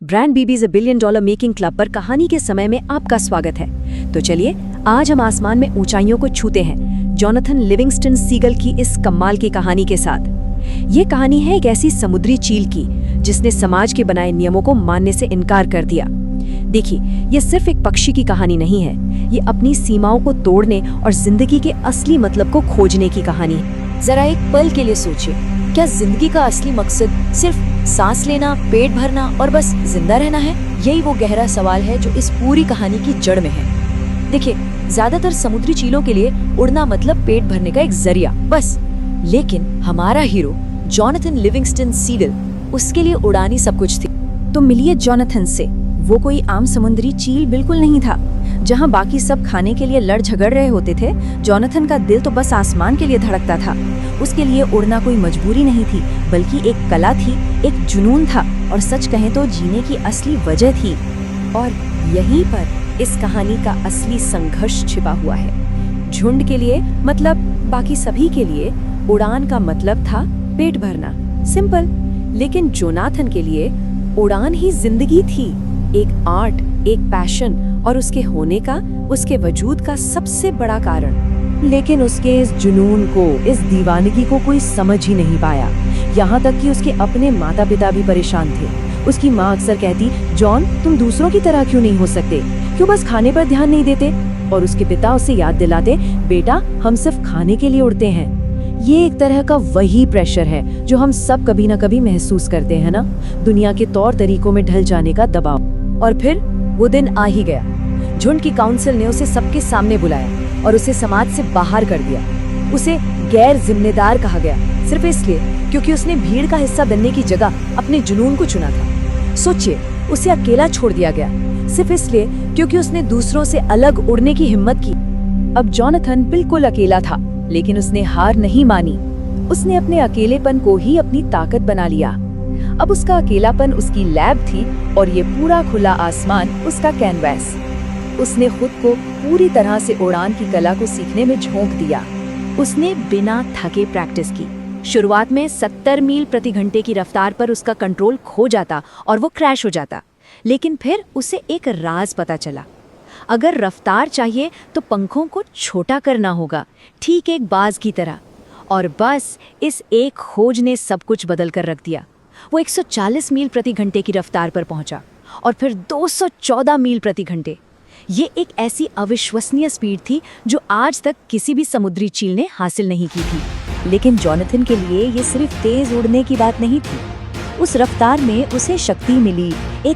Brand बीबीज a billion dollar making club पर कहानी के समय में आपका स्वागत है। तो चलिए आज हम आसमान में ऊंचाइयों को छूते हैं जोनाथन लिविंगस्टन सीगल की इस कमाल की कहानी के साथ। ये कहानी है एक ऐसी समुद्री चील की जिसने समाज के बनाए नियमों को मानने से इनकार कर दिया। देखिए, ये सिर्फ एक पक्षी की कहानी नहीं है, ये अपनी सीमाओं को तोड़ने और जिंदगी के असली मतलब को खोजने की कहानी है। जरा एक पल के लिए सोचिए, क्या जिंदगी का असली मकसद सिर्फ सांस लेना, पेट भरना और बस जिंदा रहना है? यही वो गहरा सवाल है जो इस पूरी कहानी की जड़ में है। देखिए, ज्यादातर समुद्री चीलों के लिए उड़ना मतलब पेट भरने का एक जरिया बस, लेकिन हमारा हीरो जोनाथन लिविंगस्टन सीगल, उसके लिए उड़ानी सब कुछ थी। तो मिलिए जोनाथन से। वो कोई आम समुद्री चील बिल्कुल नहीं था। जहां बाकी सब खाने के लिए लड़ झगड़ रहे होते थे, जोनाथन का दिल तो बस आसमान के लिए धड़कता था। उसके लिए उड़ना कोई मजबूरी नहीं थी, बल्कि एक कला थी, एक जुनून था, और सच कहें तो जीने की असली वजह थी। और यहीं पर इस कहानी का असली संघर्ष छिपा हुआ है। झुंड के लिए मतलब बाकी सभी के लिए उड़ान का मतलब था पेट भरना, सिंपल। लेकिन जोनाथन के लिए उड़ान ही जिंदगी थी, एक आर्ट, एक पैशन और उसके होने का, उसके वजूद का सबसे बड़ा कारण। लेकिन उसके इस जुनून को, इस दीवानगी को कोई समझ ही नहीं पाया। यहाँ तक कि उसके अपने माता पिता भी परेशान थे। उसकी माँ अक्सर कहती, जॉन तुम दूसरों की तरह क्यों नहीं हो सकते, क्यों बस खाने पर ध्यान नहीं देते? और उसके पिता उसे याद दिलाते, बेटा हम सिर्फ खाने के लिए उड़ते हैं। ये एक तरह का वही प्रेशर है जो हम सब कभी ना कभी महसूस करते हैं ना, दुनिया के तौर तरीकों में ढल जाने का दबाव। और फिर वो दिन आ ही गया। झुंड की काउंसिल ने उसे सबके सामने बुलाया और उसे समाज से बाहर कर दिया। उसे गैर जिम्मेदार कहा गया, सिर्फ इसलिए क्योंकि उसने भीड़ का हिस्सा बनने की जगह अपने जुनून को चुना था। सोचिए, उसे अकेला छोड़ दिया गया, सिर्फ इसलिए क्योंकि उसने दूसरों से अलग उड़ने की हिम्मत की। अब जोनाथन बिल्कुल अकेला था, लेकिन उसने हार नहीं मानी। उसने अपने अकेलेपन को ही अपनी ताकत बना लिया। अब उसका अकेलापन उसकी लैब थी और ये पूरा खुला आसमान उसका कैनवास। उसने खुद को पूरी तरह से उड़ान की कला को सीखने में झोंक दिया। उसने बिना थके प्रैक्टिस की। शुरुआत में 70 मील प्रति घंटे की रफ्तार पर उसका कंट्रोल खो जाता और वो क्रैश हो जाता। लेकिन फिर उसे एक राज पता चला। अगर रफ्तार चाहिए तो पंखों को छोटा करना होगा, ठीक एक बाज की तरह। और बस इस एक खोज ने सब कुछ बदल कर रख दिया। वो 140 मील प्रति घंटे की रफ्तार पर पहुंचा और फिर 214 मील प्रति घंटे। ये एक ऐसी अविश्वसनीय स्पीड थी जो आज तक किसी भी समुद्री चील ने हासिल नहीं की थी। लेकिन जोनाथन के लिए ये सिर्फ तेज उड़ने की बात नहीं थी। उस रफ्तार में उसे शक्ति मिली, एक